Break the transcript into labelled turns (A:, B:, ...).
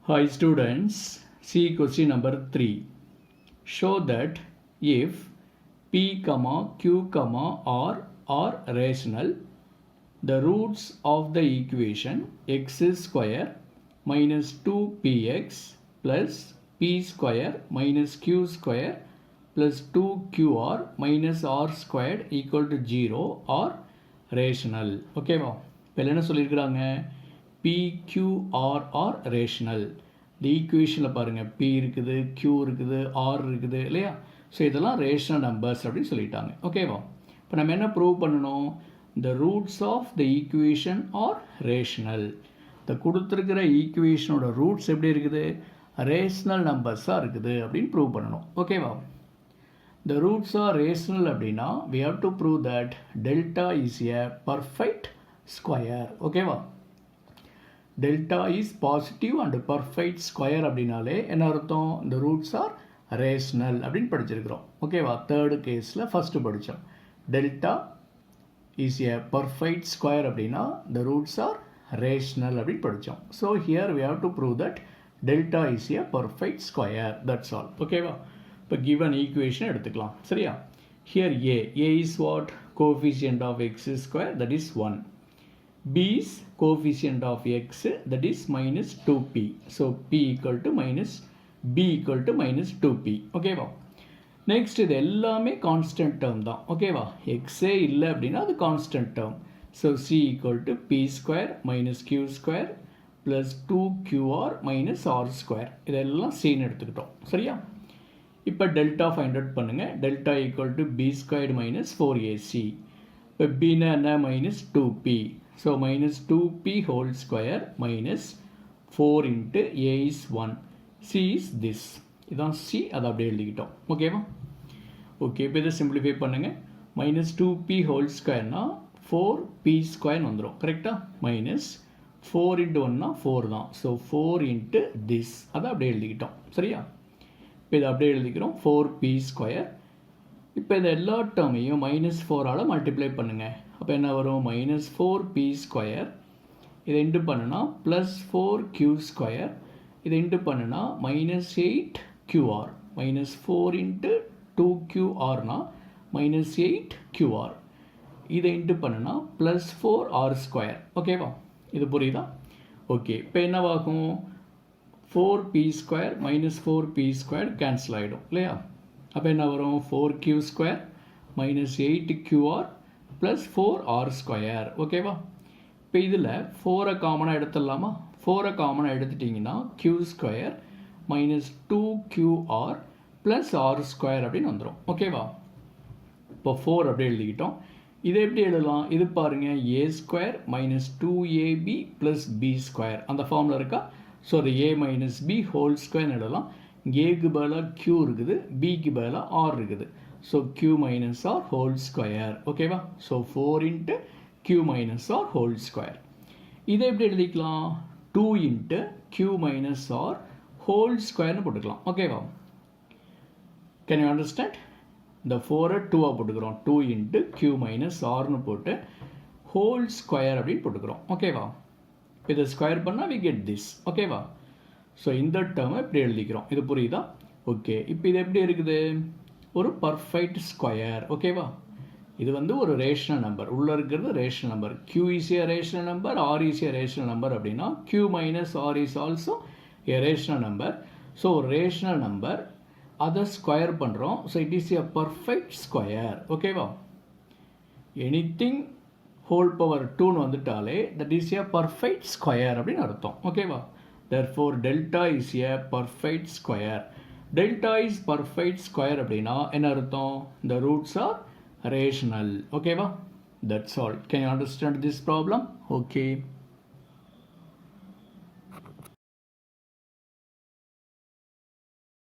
A: Hi students, see question number 3. Show that if P, Q, R are rational, the roots of the equation x square minus 2px plus p square minus q square plus 2qr minus r squared equal to 0 are rational. Okay வா இப்போ என்ன சொல்லியிருக்கிறாங்க PQR are rational. இந்த ஈக்குவேஷனில் பாருங்கள் P இருக்குது Q இருக்குது R இருக்குது இல்லையா. ஸோ இதெல்லாம் ரேஷனல் நம்பர்ஸ் அப்படின்னு சொல்லிட்டாங்க. ஓகேவா இப்போ நம்ம என்ன ப்ரூவ் பண்ணணும் the roots of the equation are rational. இந்த கொடுத்துருக்கிற ஈக்குவேஷனோட ரூட்ஸ் எப்படி இருக்குது ரேஷனல் நம்பர்ஸாக இருக்குது அப்படின்னு ப்ரூவ் பண்ணணும். ஓகேவா the roots are rational அப்படின்னா we have to prove that delta is a perfect square. ஓகேவா delta is positive and perfect square அப்படின்னாலே என்ன அர்த்தம் the roots are rational அப்படின்னு படிச்சிருக்கிறோம். ஓகேவா தேர்டு கேஸில் ஃபஸ்ட்டு படித்தோம் delta is a perfect square அப்படின்னா the roots are rational அப்படின்னு படித்தோம். So here we have to prove that delta is a perfect square. That's all. ஓகேவா இப்போ given equation எடுத்துக்கலாம் சரியா. Here a is what coefficient of x square, that is 1. B is coefficient of x, that is minus 2p. So p equal to minus b equal to minus 2p. ஓகேவா next இது எல்லாமே constant term தான். ஓகேவா எக்ஸே இல்லை அப்படின்னா அது constant term. So c equal to p square minus q square plus 2qr minus r square. இதெல்லாம் cன்னு எடுத்துக்கிட்டோம் சரியா. இப்போ டெல்டா ஃபைண்ட் அவுட் பண்ணுங்கள். Delta equal to b squared minus 4ac. இப்போ பின்னா என்ன minus 2p. So minus 2p whole square minus 4 into a is 1. c is this. இதான் c, அதை அப்படியே எழுதிக்கிட்டோம். ஓகேவா ஓகே இப்போ இதை சிம்பிளிஃபை பண்ணுங்கள். மைனஸ் 2p ஹோல் ஸ்கொயர்னால் 4p ஸ்கொயர்னு வந்துடும் கரெக்டாக. மைனஸ் 4 இன்ட்டு 1னா 4 தான். ஸோ 4 இன்ட்டு திஸ், அதை அப்படியே எழுதிக்கிட்டோம் சரியா. இப்போ இதை அப்படியே எழுதிக்கிறோம் 4p ஸ்கொயர். இப்போ இந்த எல்லா டேர்மையும் மைனஸ் 4ஆல் மல்டிப்ளை பண்ணுங்கள். அப்போ என்ன வரும் மைனஸ் 4p ஸ்கொயர். இதை இன்ட்டு பண்ணுனா ப்ளஸ் 4q ஸ்கொயர். இதை இன்ட்டு பண்ணுனா மைனஸ் 8qr. மைனஸ் 4 இன்ட்டு 2qrனா மைனஸ் 8qr. இதை இன்ட்டு பண்ணுனா ப்ளஸ் 4r ஸ்கொயர். ஓகேவா இது புரியுதா. ஓகே இப்போ என்னவாகும் 4p square minus 4p square cancel ஆகிடும் இல்லையா. அப்போ என்ன வரும் 4q square minus 8qr plus 4r square. ஓகேவா இப்போ இதில் 4 காமனாக எடுத்துடலாமா. 4 காமனாக எடுத்துட்டிங்கன்னா q square minus 2qr plus r square அப்படின்னு வந்துடும். ஓகேவா இப்போ 4 அப்படியே எழுதிக்கிட்டோம். இதை எப்படி எழுதலாம் இது பாருங்கள் a square minus 2ab plus b square அந்த ஃபார்மில் இருக்கா. ஸோ அது a மைனஸ் b ஹோல் ஸ்கொயர்னு எழுதலாம். ஏக்கு பதிலாக q இருக்குது, பிக்கு பதிலாக r இருக்குது. So q minus r whole square. ஓகேவா so 4 into q minus r whole square. இதை எப்படி எழுதிக்கலாம் 2 into q minus r whole ஸ்கொயர்னு போட்டுக்கலாம். ஓகேவா கேன் யூ அண்டர்ஸ்டாண்ட். இந்த 4 2ஆக போட்டுக்கிறோம். 2 இன்ட்டு q மைனஸ் ஆர்னு போட்டு ஹோல் ஸ்கொயர் அப்படின்னு போட்டுக்கிறோம். ஓகேவா இதை ஸ்கொயர் பண்ணால் வி கெட் திஸ். ஓகேவா ஸோ இந்த டேர்மை இப்படி எழுதிக்கிறோம். இது புரியுதா. ஓகே இப்போ இது எப்படி இருக்குது ஒரு பர்ஃபெக்ட் ஸ்கொயர். ஓகேவா இது வந்து ஒரு ரேஷனல் நம்பர். உள்ளே இருக்கிறது rational number. q is a rational number, r is a rational number அப்படின்னா q minus r is also a rational number. So ஒரு ரேஷனல் நம்பர் அதை ஸ்கொயர் பண்ணுறோம். So it is a perfect square. ஓகேவா anything whole power 2ன்னு வந்துட்டாலே that is a perfect square அப்படின்னு அர்த்தம். ஓகேவா therefore delta is a perfect square. delta is perfect square அப்படின்னா என்ன அர்த்தம் the roots are rational. ஓகேவா that's all. Can you understand this problem? Okay.